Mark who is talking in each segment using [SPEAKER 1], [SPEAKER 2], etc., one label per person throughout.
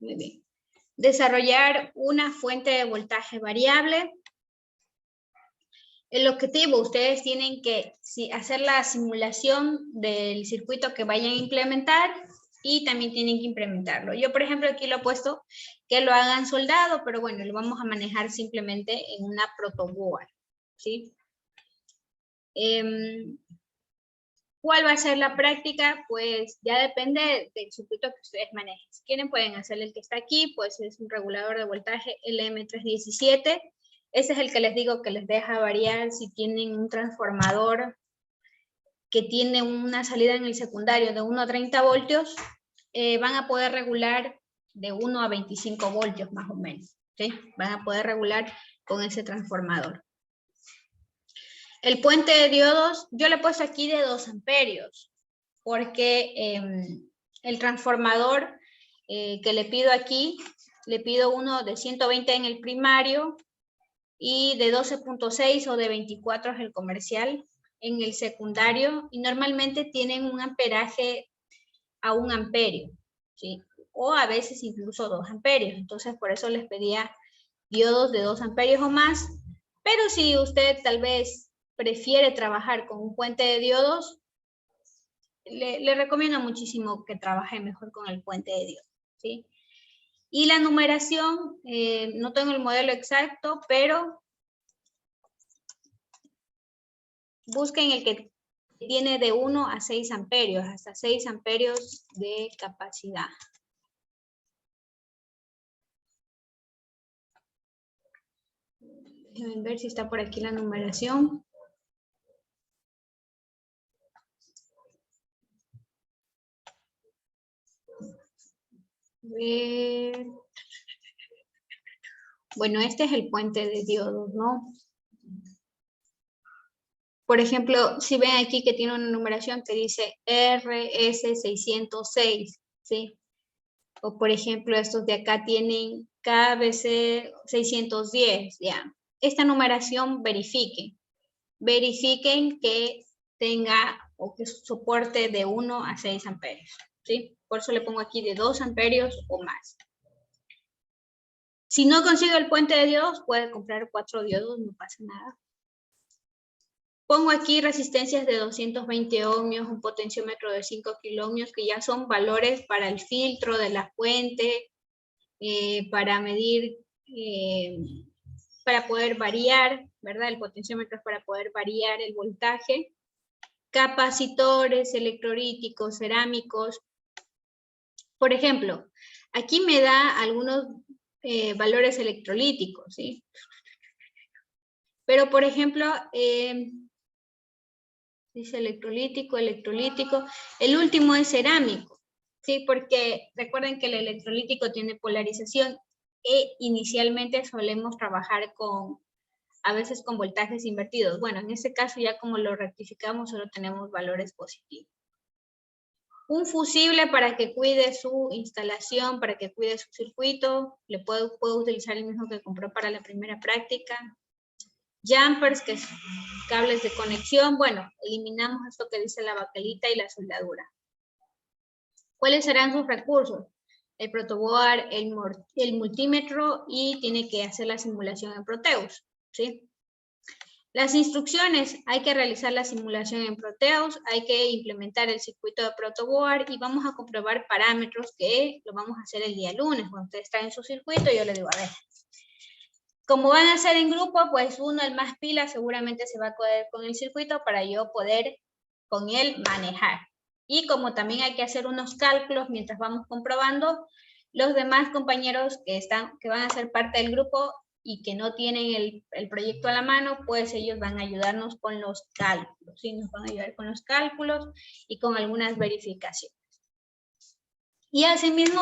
[SPEAKER 1] Muy bien. Desarrollar una fuente de voltaje variable. El objetivo, ustedes tienen que hacer la simulación del circuito que vayan a implementar y también tienen que implementarlo. Yo, por ejemplo, aquí lo he puesto que lo hagan soldado, pero bueno, lo vamos a manejar simplemente en una protoboard, ¿sí? ¿Cuál va a ser la práctica? Pues ya depende del circuito que ustedes manejen. Si quieren pueden hacer el que está aquí, pues es un regulador de voltaje LM317. Ese es el que les digo que les deja variar si tienen un transformador que tiene una salida en el secundario de 1 a 30 voltios, van a poder regular de 1 a 25 voltios más o menos, ¿sí? Van a poder regular con ese transformador. El puente de diodos, yo le he puesto aquí de 2 amperios, porque el transformador que le pido aquí, le pido uno de 120 en el primario y de 12.6 o de 24 es el comercial en el secundario, y normalmente tienen un amperaje a 1 amperio, ¿sí? O a veces incluso 2 amperios, entonces por eso les pedía diodos de 2 amperios o más, pero si usted tal vez prefiere trabajar con un puente de diodos, le recomiendo muchísimo que trabaje mejor con el puente de diodos, ¿sí? Y la numeración, no tengo el modelo exacto, pero busquen el que tiene de 1 a 6 amperios, hasta 6 amperios de capacidad. Déjenme ver si está por aquí la numeración. Bueno, este es el puente de diodos, ¿no? Por ejemplo, si ven aquí que tiene una numeración que dice RS606, ¿sí? O por ejemplo, estos de acá tienen KBC 610, ya. Esta numeración verifiquen que tenga o que soporte de 1 a 6 amperios, ¿sí? Por eso le pongo aquí de 2 amperios o más. Si no consigo el puente de diodos, puede comprar 4 diodos, no pasa nada. Pongo aquí resistencias de 220 ohmios, un potenciómetro de 5 kiloohmios, que ya son valores para el filtro de la fuente, para medir, para poder variar, ¿verdad? El potenciómetro es para poder variar el voltaje. Capacitores, electrolíticos, cerámicos. Por ejemplo, aquí me da algunos valores electrolíticos, ¿sí? Pero, por ejemplo, dice electrolítico. El último es cerámico, ¿sí? Porque recuerden que el electrolítico tiene polarización e inicialmente solemos trabajar a veces con voltajes invertidos. Bueno, en este caso ya como lo rectificamos solo tenemos valores positivos. Un fusible para que cuide su instalación, para que cuide su circuito. Le puedo utilizar el mismo que compró para la primera práctica. Jumpers, que es cables de conexión. Bueno, eliminamos esto que dice la baquelita y la soldadura. ¿Cuáles serán sus recursos? El protoboard, el multímetro, y tiene que hacer la simulación en Proteus, ¿sí? Las instrucciones, hay que realizar la simulación en Proteus, hay que implementar el circuito de protoboard y vamos a comprobar parámetros que lo vamos a hacer el día lunes. Cuando usted está en su circuito, yo le digo, a ver, como van a hacer en grupo, pues uno, el más pila, seguramente se va a poder con el circuito para yo poder con él manejar. Y como también hay que hacer unos cálculos mientras vamos comprobando, los demás compañeros que van a ser parte del grupo y que no tienen el proyecto a la mano, pues ellos van a ayudarnos con los cálculos, ¿sí? Nos van a ayudar con los cálculos y con algunas verificaciones. Y asimismo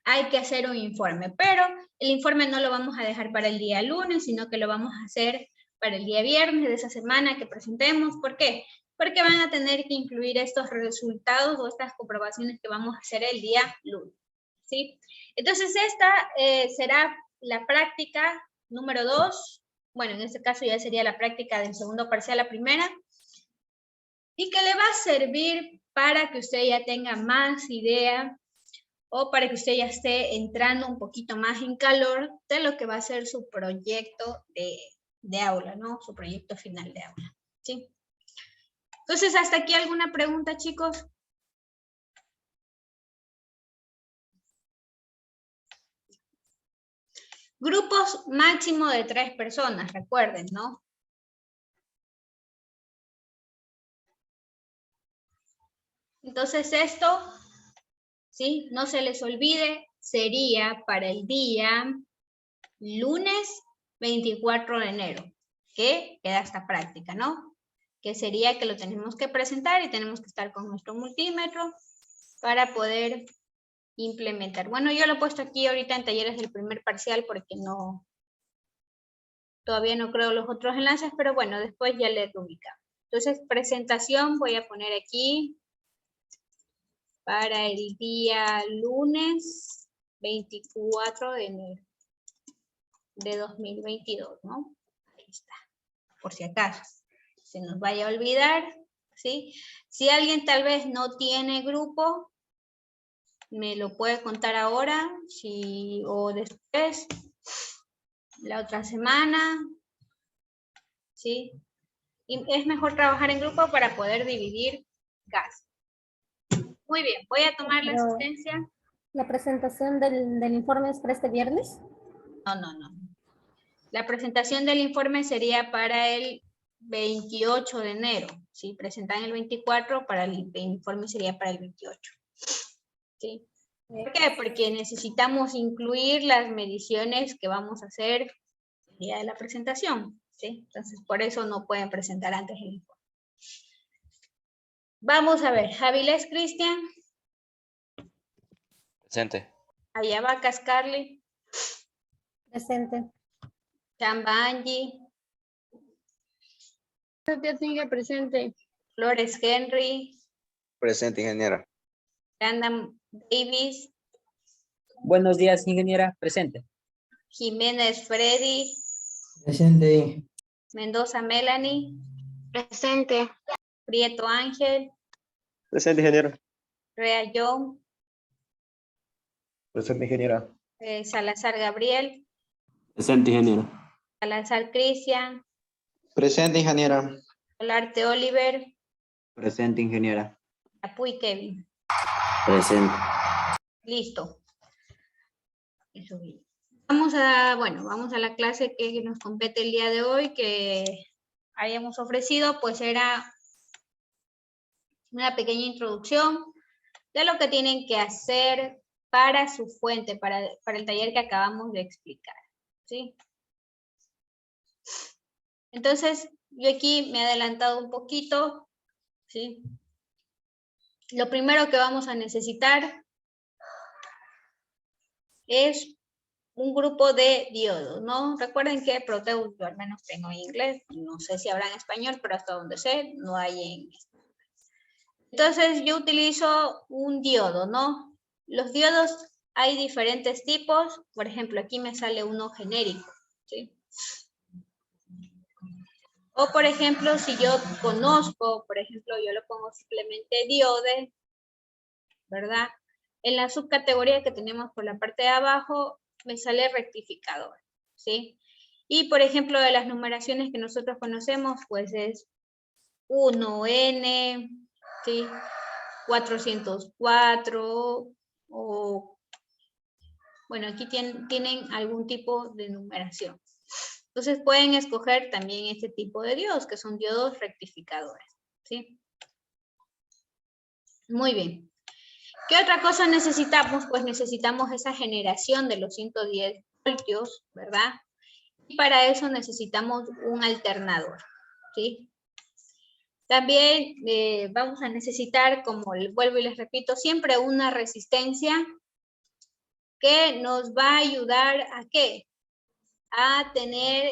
[SPEAKER 1] hay que hacer un informe, pero el informe no lo vamos a dejar para el día lunes, sino que lo vamos a hacer para el día viernes de esa semana que presentemos. ¿Por qué? Porque van a tener que incluir estos resultados o estas comprobaciones que vamos a hacer el día lunes, ¿sí? Entonces esta será la práctica número 2, bueno, en este caso ya sería la práctica del segundo parcial a primera, y que le va a servir para que usted ya tenga más idea o para que usted ya esté entrando un poquito más en calor de lo que va a ser su proyecto de aula, ¿no? Su proyecto final de aula, ¿sí? Entonces, ¿hasta aquí alguna pregunta, chicos? Grupos máximo de 3 personas, recuerden, ¿no? Entonces esto, ¿sí? No se les olvide, sería para el día lunes 24 de enero, que queda esta práctica, ¿no? Que sería que lo tenemos que presentar y tenemos que estar con nuestro multímetro para poder implementar. Bueno, yo lo he puesto aquí ahorita en talleres del primer parcial porque no, todavía no creo los otros enlaces, pero bueno, después ya les ubicamos. Entonces, presentación voy a poner aquí para el día lunes 24 de enero de 2022, ¿no? Ahí está, por si acaso se nos vaya a olvidar, ¿sí? Si alguien tal vez no tiene grupo, me lo puede contar ahora, o después, la otra semana, ¿sí? Y es mejor trabajar en grupo para poder dividir gastos. Muy bien, voy a tomar la asistencia.
[SPEAKER 2] ¿La presentación del informe es para este viernes?
[SPEAKER 1] No. La presentación del informe sería para el 28 de enero. Si presentan el 24, para el informe sería para el 28. ¿Sí? ¿Por qué? Porque necesitamos incluir las mediciones que vamos a hacer el día de la presentación. ¿Sí? Entonces, por eso no pueden presentar antes el informe. Vamos a ver. Avilés Cristian.
[SPEAKER 3] Presente.
[SPEAKER 1] Ayabacas Carly.
[SPEAKER 2] Presente.
[SPEAKER 1] Chamba Angie.
[SPEAKER 4] Presente.
[SPEAKER 1] Flores Henry.
[SPEAKER 3] Presente, ingeniera.
[SPEAKER 1] Brandon Davis.
[SPEAKER 5] Buenos días, ingeniera. Presente.
[SPEAKER 1] Jiménez Freddy.
[SPEAKER 6] Presente.
[SPEAKER 1] Mendoza Melanie.
[SPEAKER 4] Presente.
[SPEAKER 1] Prieto Ángel.
[SPEAKER 3] Presente, ingeniera.
[SPEAKER 1] Rea John.
[SPEAKER 6] Presente, ingeniera.
[SPEAKER 1] Salazar Gabriel.
[SPEAKER 3] Presente, ingeniera.
[SPEAKER 1] Salazar Cristian.
[SPEAKER 6] Presente, ingeniera.
[SPEAKER 1] Olarte Oliver.
[SPEAKER 3] Presente, ingeniera.
[SPEAKER 1] Apuy Kevin.
[SPEAKER 3] Presente.
[SPEAKER 1] Listo. Eso bien. Vamos a la clase que nos compete el día de hoy, que hayamos ofrecido, pues era una pequeña introducción de lo que tienen que hacer para su fuente, para el taller que acabamos de explicar, ¿sí? Entonces, yo aquí me he adelantado un poquito, ¿sí? Lo primero que vamos a necesitar es un grupo de diodos, ¿no? Recuerden que Proteus yo al menos tengo en inglés, no sé si habrá en español, pero hasta donde sé, no hay en español. Entonces, yo utilizo un diodo, ¿no? Los diodos hay diferentes tipos, por ejemplo, aquí me sale uno genérico, ¿sí? O, por ejemplo, si yo conozco, por ejemplo, yo lo pongo simplemente diode, ¿verdad? En la subcategoría que tenemos por la parte de abajo, me sale rectificador, ¿sí? Y, por ejemplo, de las numeraciones que nosotros conocemos, pues es 1N, ¿sí? 404, o, bueno, aquí tienen algún tipo de numeración. Entonces pueden escoger también este tipo de diodos, que son diodos rectificadores, ¿sí? Muy bien. ¿Qué otra cosa necesitamos? Pues necesitamos esa generación de los 110 voltios, ¿verdad? Y para eso necesitamos un alternador, ¿sí? También vamos a necesitar, como vuelvo y les repito, siempre una resistencia que nos va a ayudar a ¿qué? A tener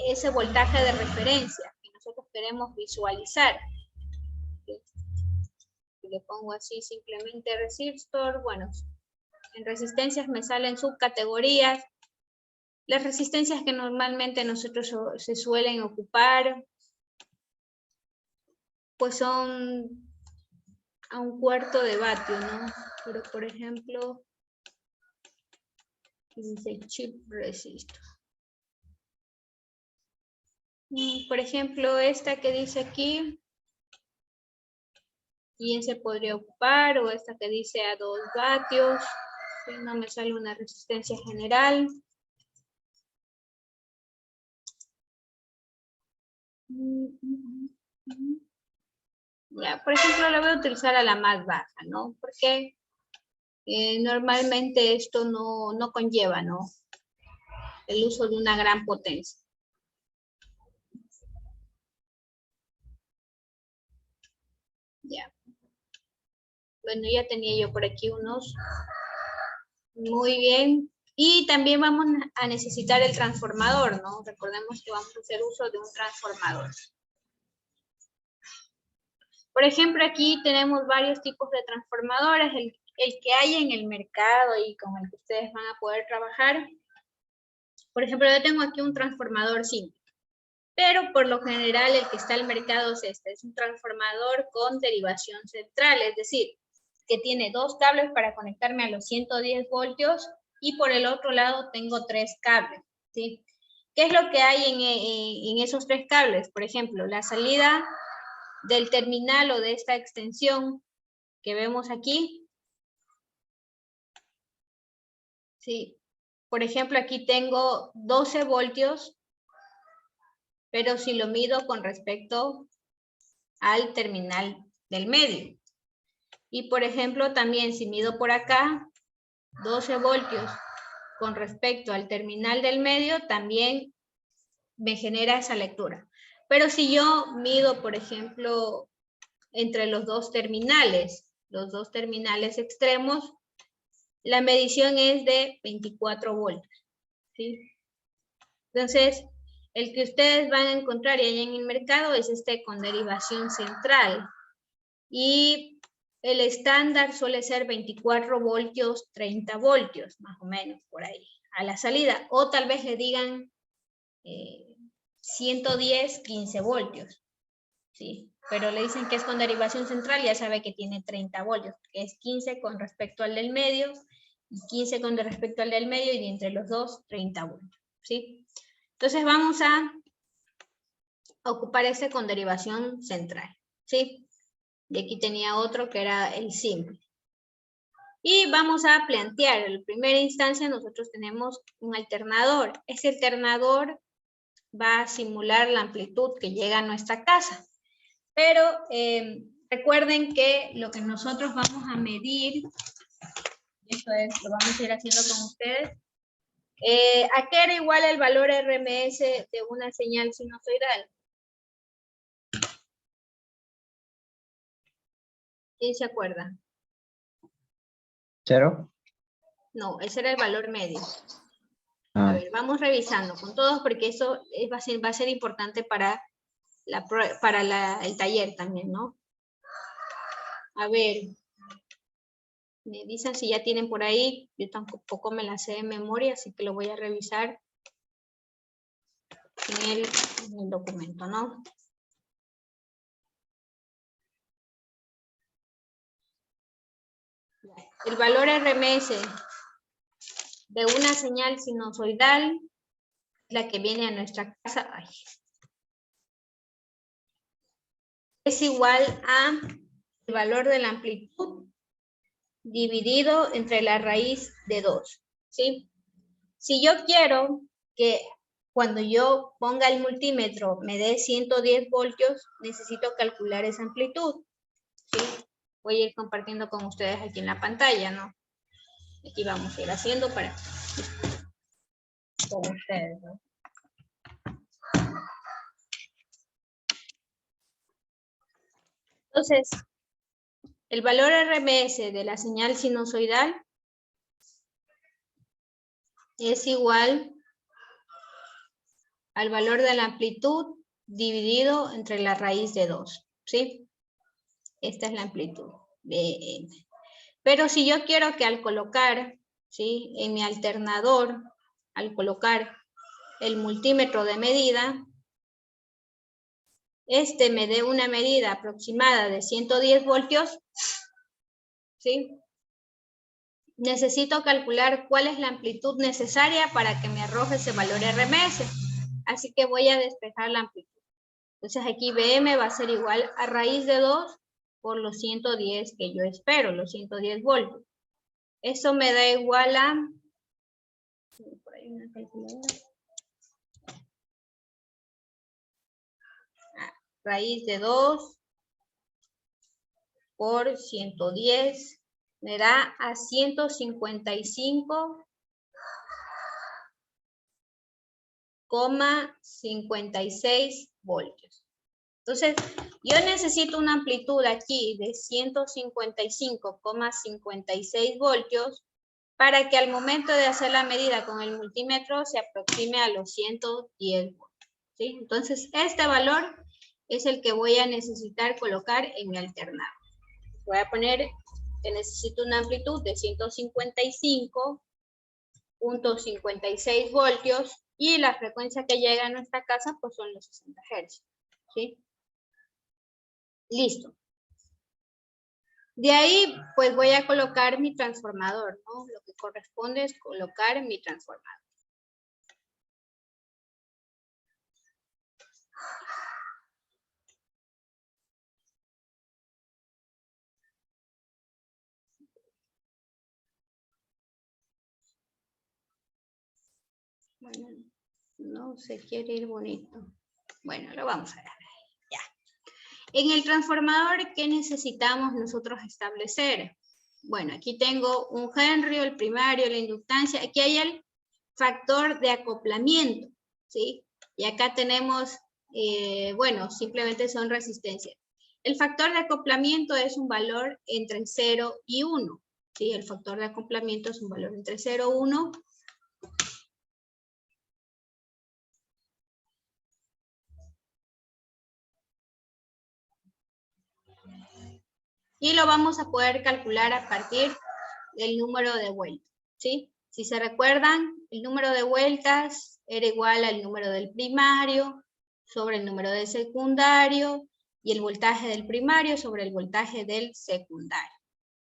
[SPEAKER 1] ese voltaje de referencia que nosotros queremos visualizar. Le pongo así simplemente resistor, bueno, en resistencias me salen subcategorías. Las resistencias que normalmente nosotros se suelen ocupar, pues son a 1/4 de vatio, ¿no? Pero por ejemplo, Dice chip resistor. Por ejemplo, esta que dice aquí, ¿quién se podría ocupar? O esta que dice a 2 vatios. Si no me sale una resistencia general. Ya, por ejemplo, la voy a utilizar a la más baja, ¿no? Porque normalmente esto no conlleva, ¿no? El uso de una gran potencia. Ya. Bueno, ya tenía yo por aquí unos. Muy bien. Y también vamos a necesitar el transformador, ¿no? Recordemos que vamos a hacer uso de un transformador. Por ejemplo, aquí tenemos varios tipos de transformadores. El que hay en el mercado y con el que ustedes van a poder trabajar. Por ejemplo, yo tengo aquí un transformador simple. Pero por lo general el que está en el mercado es este. Es un transformador con derivación central. Es decir, que tiene 2 cables para conectarme a los 110 voltios. Y por el otro lado tengo 3 cables, ¿sí? ¿Qué es lo que hay en esos 3 cables? Por ejemplo, la salida del terminal o de esta extensión que vemos aquí. Sí. Por ejemplo, aquí tengo 12 voltios, pero si lo mido con respecto al terminal del medio. Y por ejemplo, también si mido por acá, 12 voltios con respecto al terminal del medio, también me genera esa lectura. Pero si yo mido, por ejemplo, entre los dos terminales extremos, la medición es de 24 voltios, ¿sí? Entonces, el que ustedes van a encontrar ahí en el mercado es este con derivación central. Y el estándar suele ser 24 voltios, 30 voltios, más o menos por ahí, a la salida. O tal vez le digan 110, 15 voltios. ¿Sí? Pero le dicen que es con derivación central, ya sabe que tiene 30 voltios, que es 15 con respecto al del medio, y 15 con respecto al del medio, y entre los dos, 30 voltios. ¿Sí? Entonces vamos a ocupar este con derivación central. ¿Sí? Y aquí tenía otro que era el simple. Y vamos a plantear, en primera instancia nosotros tenemos un alternador. Ese alternador va a simular la amplitud que llega a nuestra casa. Pero recuerden que lo que nosotros vamos a medir, eso es, lo vamos a ir haciendo con ustedes. ¿A qué era igual el valor RMS de una señal sinusoidal? ¿Quién se acuerda?
[SPEAKER 6] 0.
[SPEAKER 1] No, ese era el valor medio.
[SPEAKER 6] Ah.
[SPEAKER 1] A ver, vamos revisando con todos porque eso va a ser importante para el taller también, ¿no? A ver, me dicen si ya tienen por ahí, yo tampoco me la sé de memoria, así que lo voy a revisar en el documento, ¿no? El valor RMS de una señal sinusoidal, la que viene a nuestra casa, es igual a el valor de la amplitud dividido entre la raíz de 2, ¿sí? Si yo quiero que cuando yo ponga el multímetro me dé 110 voltios, necesito calcular esa amplitud, ¿sí? Voy a ir compartiendo con ustedes aquí en la pantalla, ¿no? Aquí vamos a ir haciendo para con ustedes, ¿no? Entonces, el valor RMS de la señal sinusoidal es igual al valor de la amplitud dividido entre la raíz de 2, ¿sí? Esta es la amplitud de M. Pero si yo quiero que al colocar, ¿sí? En mi alternador, al colocar el multímetro de medida, este me dé una medida aproximada de 110 voltios, ¿sí? necesito calcular cuál es la amplitud necesaria para que me arroje ese valor RMS. Así que voy a despejar la amplitud. Entonces aquí BM va a ser igual a raíz de 2 por los 110 que yo espero, los 110 voltios. Eso me da igual a... Por ahí una calculadora. Raíz de 2 por 110 me da a 155,56 voltios. Entonces, yo necesito una amplitud aquí de 155,56 voltios para que al momento de hacer la medida con el multímetro se aproxime a los 110 voltios. ¿Sí? Entonces, este valor es el que voy a necesitar colocar en mi alternador. Voy a poner que necesito una amplitud de 155,56 voltios y la frecuencia que llega a nuestra casa pues son los 60 Hz. ¿Sí? Listo. De ahí pues voy a colocar mi transformador, ¿no? Lo que corresponde es colocar mi transformador. Bueno, no se quiere ir bonito. Bueno, lo vamos a ver. Ya. En el transformador, ¿qué necesitamos nosotros establecer? Bueno, aquí tengo un Henry, el primario, la inductancia. Aquí hay el factor de acoplamiento, ¿sí? Y acá tenemos, bueno, simplemente son resistencias. El factor de acoplamiento es un valor entre 0 y 1, ¿sí? El factor de acoplamiento es un valor entre 0 y 1. Y lo vamos a poder calcular a partir del número de vueltas, ¿sí? Si se recuerdan, el número de vueltas era igual al número del primario sobre el número del secundario y el voltaje del primario sobre el voltaje del secundario,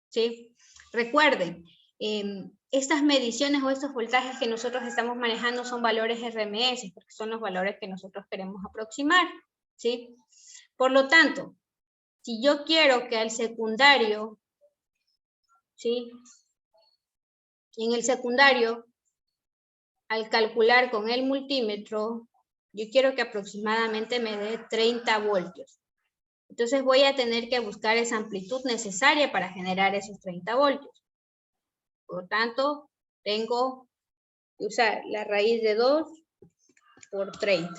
[SPEAKER 1] ¿sí? Recuerden, estas mediciones o estos voltajes que nosotros estamos manejando son valores RMS, porque son los valores que nosotros queremos aproximar, ¿sí? Por lo tanto, si yo quiero que al secundario, ¿sí? En el secundario, al calcular con el multímetro, yo quiero que aproximadamente me dé 30 voltios. Entonces voy a tener que buscar esa amplitud necesaria para generar esos 30 voltios. Por lo tanto, tengo que usar la raíz de 2 por 30.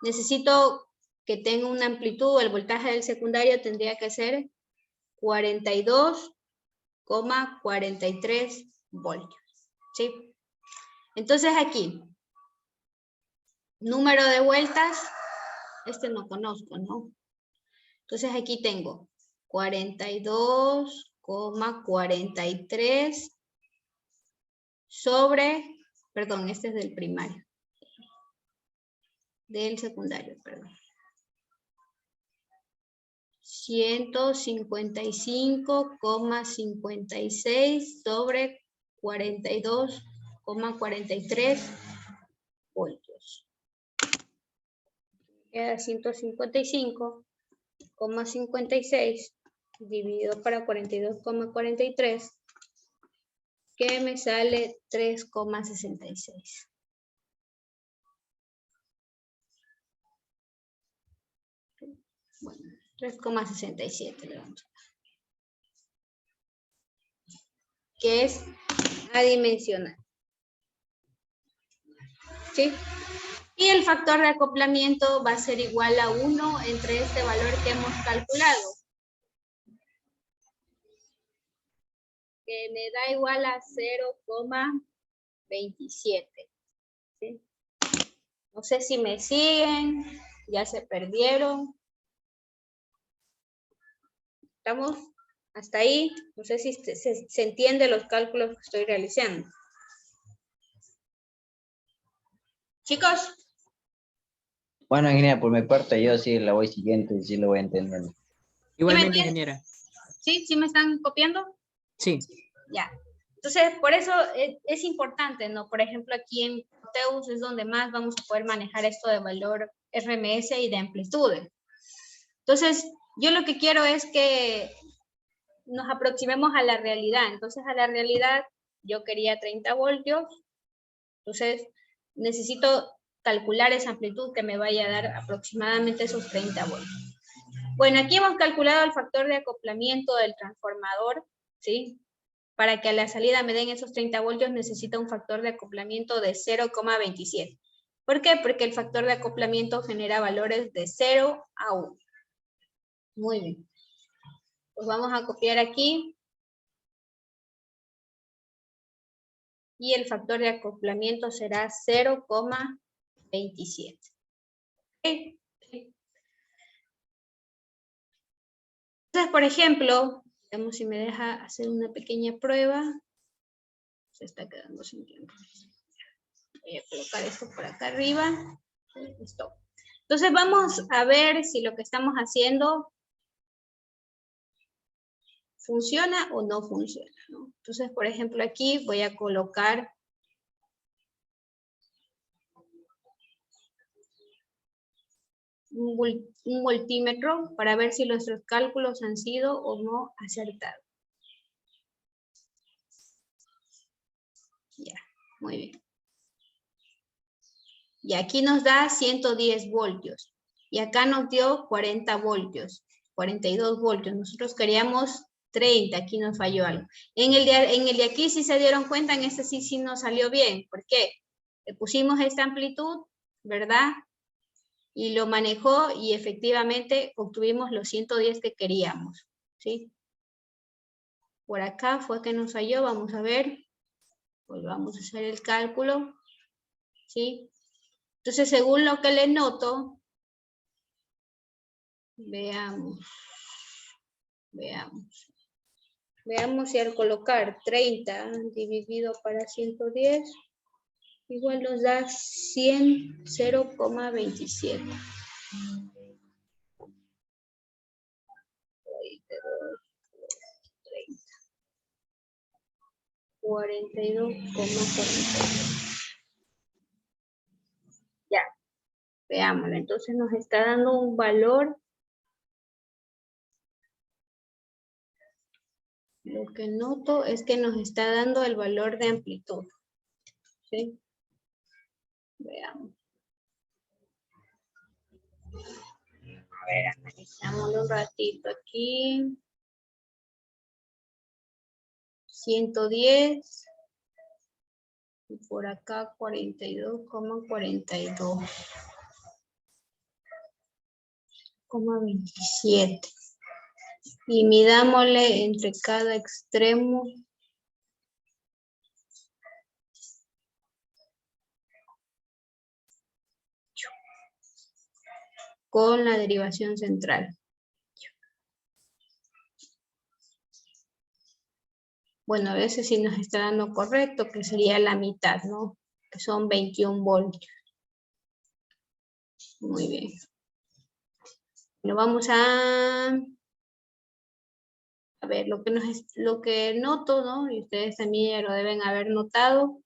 [SPEAKER 1] Necesito que tenga una amplitud, el voltaje del secundario tendría que ser 42,43 voltios, ¿sí? Entonces aquí, número de vueltas, este no conozco, ¿no? Entonces aquí tengo 42,43 sobre, perdón, este es del primario, del secundario, perdón. 155,56 sobre 42,43 voltios. Queda 155,56 dividido para 42,43, que me sale 3,66. Bueno, 3,67 le vamos a dar. Que es adimensional. ¿Sí? Y el factor de acoplamiento va a ser igual a 1 entre este valor que hemos calculado. Que me da igual a 0,27. ¿Sí? No sé si me siguen, ya se perdieron. ¿Estamos hasta ahí? No sé si se entiende los cálculos que estoy realizando. Chicos.
[SPEAKER 3] Bueno, ingeniera, por mi parte yo sí la voy siguiendo y sí lo voy entendiendo.
[SPEAKER 5] Igualmente, ingeniera.
[SPEAKER 1] ¿Sí? ¿Sí me están copiando?
[SPEAKER 5] Sí.
[SPEAKER 1] Ya. Entonces, por eso es importante, ¿no? Por ejemplo, aquí en Proteus es donde más vamos a poder manejar esto de valor RMS y de amplitudes. Entonces, yo lo que quiero es que nos aproximemos a la realidad. Entonces, a la realidad, yo quería 30 voltios. Entonces, necesito calcular esa amplitud que me vaya a dar aproximadamente esos 30 voltios. Bueno, aquí hemos calculado el factor de acoplamiento del transformador, ¿sí? Para que a la salida me den esos 30 voltios necesita un factor de acoplamiento de 0,27. ¿Por qué? Porque el factor de acoplamiento genera valores de 0 a 1. Muy bien. Pues vamos a copiar aquí. Y el factor de acoplamiento será 0,27. ¿Okay? Entonces, por ejemplo, veamos si me deja hacer una pequeña prueba. Se está quedando sin tiempo. Voy a colocar esto por acá arriba. Listo. Entonces vamos a ver si lo que estamos haciendo funciona o no funciona, ¿no? Entonces, por ejemplo, aquí voy a colocar un multímetro para ver si nuestros cálculos han sido o no acertados. Ya, muy bien. Y aquí nos da 110 voltios. Y acá nos dio 40 voltios, 42 voltios. Nosotros queríamos 30, aquí nos falló algo. En el de aquí sí se dieron cuenta, en este sí nos salió bien. ¿Por qué? Le pusimos esta amplitud, ¿verdad? Y lo manejó y efectivamente obtuvimos los 110 que queríamos, ¿sí? Por acá fue que nos falló, vamos a ver. Pues vamos a hacer el cálculo, ¿sí? Entonces, según lo que le noto, veamos si al colocar 30 dividido para 110, igual nos da 100, 0,27. 42,42. Ya, veámoslo. Entonces nos está dando un valor. Lo que noto es que nos está dando el valor de amplitud. ¿Sí? Veamos. A ver, analizámoslo un ratito aquí. 110. Y por acá 42,42. 27. Y midámosle entre cada extremo. Con la derivación central. Bueno, a veces sí nos está dando correcto, que sería la mitad, ¿no? Que son 21 voltios. Muy bien. Lo vamos a ver, lo que noto, ¿no? Y ustedes también ya lo deben haber notado,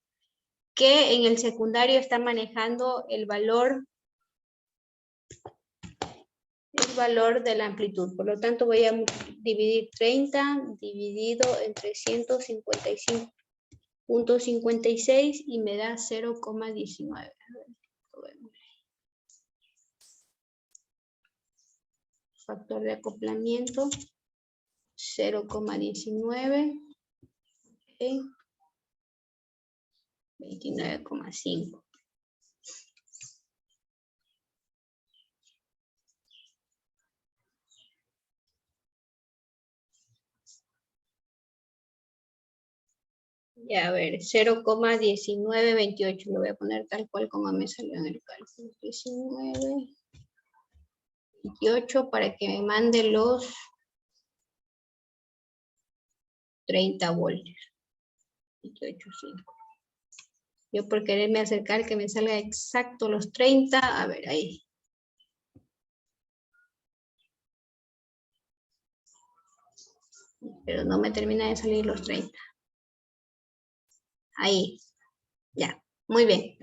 [SPEAKER 1] que en el secundario está manejando el valor de la amplitud. Por lo tanto, voy a dividir 30 dividido entre 155.56 y me da 0,19. Factor de acoplamiento 0,19. Okay. 29,5. Ya, a ver, 0,1928. Lo voy a poner tal cual como me salió en el cálculo. 19,28 para que me mande los 30 voltios. 28,5. Yo por quererme acercar que me salga exacto los 30, a ver ahí. Pero no me termina de salir los 30. Ahí. Ya, muy bien.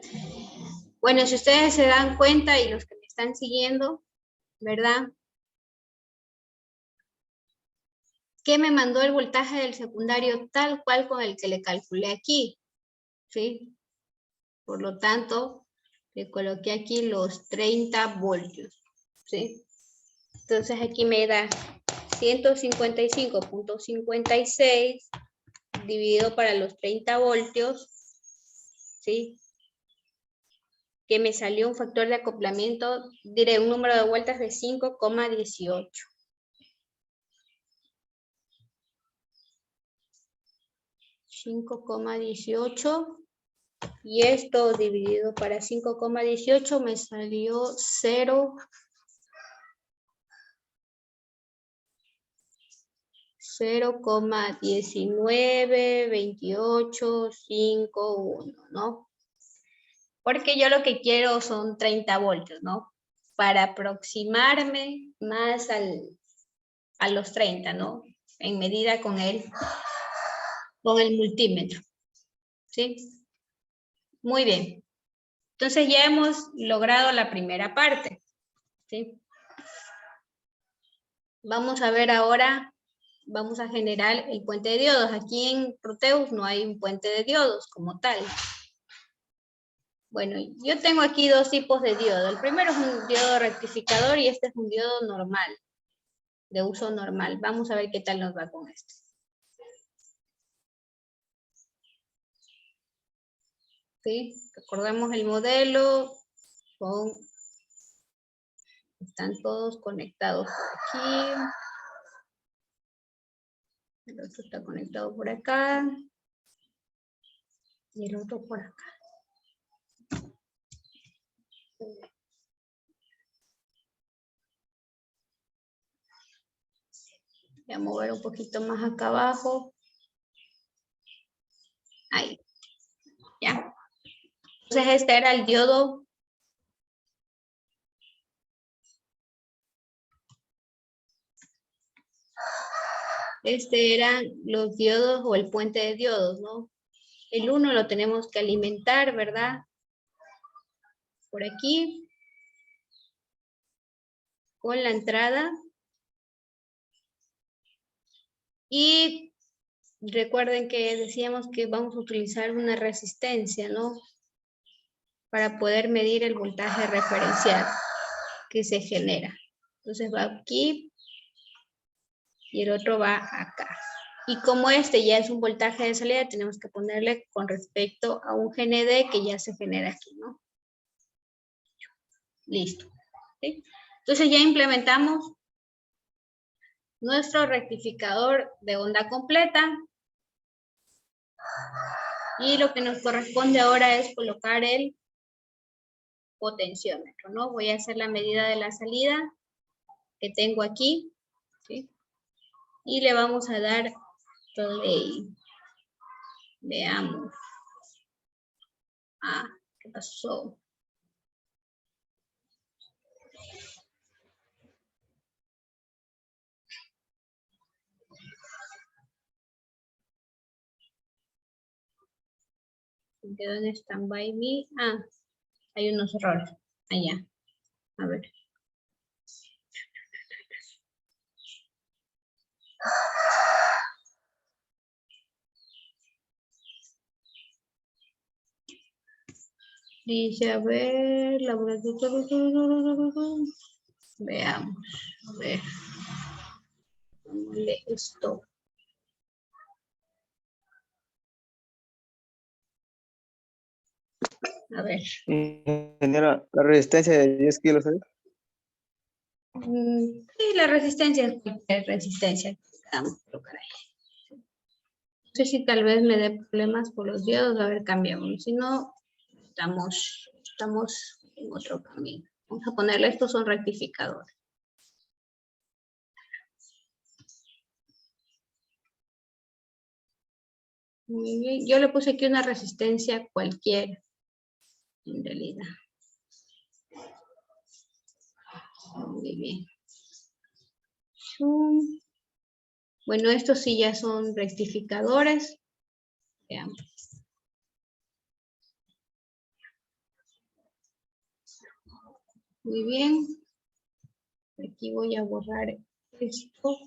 [SPEAKER 1] Bueno, si ustedes se dan cuenta y los que me están siguiendo, ¿verdad? Que me mandó el voltaje del secundario tal cual con el que le calculé aquí, ¿sí? Por lo tanto, le coloqué aquí los 30 voltios, ¿sí? Entonces aquí me da 155.56 dividido para los 30 voltios, ¿sí? Que me salió un factor de acoplamiento, diré un número de vueltas de 5,18. 5,18 y esto dividido para 5,18 me salió 0,192851, ¿no? Porque yo lo que quiero son 30 voltios, ¿no? Para aproximarme más a los 30, ¿no? En medida con el multímetro, ¿sí? Muy bien. Entonces ya hemos logrado la primera parte, ¿sí? Vamos a ver ahora, vamos a generar el puente de diodos. Aquí en Proteus no hay un puente de diodos como tal. Bueno, yo tengo aquí dos tipos de diodo. El primero es un diodo rectificador y este es un diodo normal, de uso normal. Vamos a ver qué tal nos va con este. ¿Sí? Recordemos el modelo. Están todos conectados por aquí. El otro está conectado por acá. Y el otro por acá. Voy a mover un poquito más acá abajo. Ahí. Ya. Entonces este era el diodo. Este eran los diodos o el puente de diodos, ¿no? El 1 lo tenemos que alimentar, ¿verdad? Por aquí. Con la entrada. Y recuerden que decíamos que vamos a utilizar una resistencia, ¿no? Para poder medir el voltaje referencial que se genera. Entonces va aquí y el otro va acá. Y como este ya es un voltaje de salida, tenemos que ponerle con respecto a un GND que ya se genera aquí, ¿no? Listo. ¿Sí? Entonces ya implementamos nuestro rectificador de onda completa. Y lo que nos corresponde ahora es colocar el potenciómetro, ¿no? Voy a hacer la medida de la salida que tengo aquí, ¿sí? Y le vamos a dar play. Veamos. Ah, ¿qué pasó? Quedó en stand-by me. Ah, hay unos errores. Allá. A ver. Dice, a ver, veamos, a ver. Ponle esto. A ver.
[SPEAKER 7] Ingeniera, la resistencia de 10 kilos, ¿eh?
[SPEAKER 1] Sí, la resistencia es resistencia. Vamos a colocar ahí. No sé si tal vez me dé problemas por los diodos. A ver, cambiamos. Si no, estamos en otro camino. Vamos a ponerle, estos son rectificadores. Muy bien. Yo le puse aquí una resistencia cualquiera, en realidad. Muy bien. Bueno, estos sí ya son rectificadores. Veamos. Muy bien. Aquí voy a borrar esto.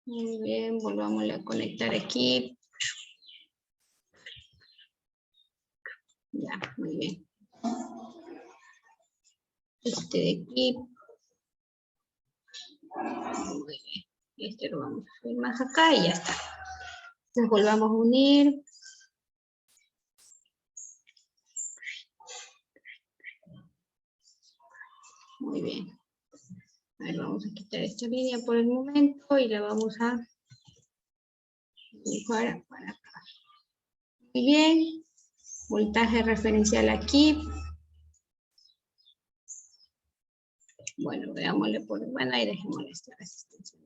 [SPEAKER 1] Muy bien, volvamos a conectar aquí. Ya, muy bien. Este de aquí. Muy bien. Este lo vamos a subir más acá y ya está. Nos volvamos a unir. Muy bien. A ver, vamos a quitar esta línea por el momento y la vamos a dibujar para acá. Muy bien. Voltaje referencial aquí. Bueno, veámosle por... Bueno, ahí dejémosle esta resistencia.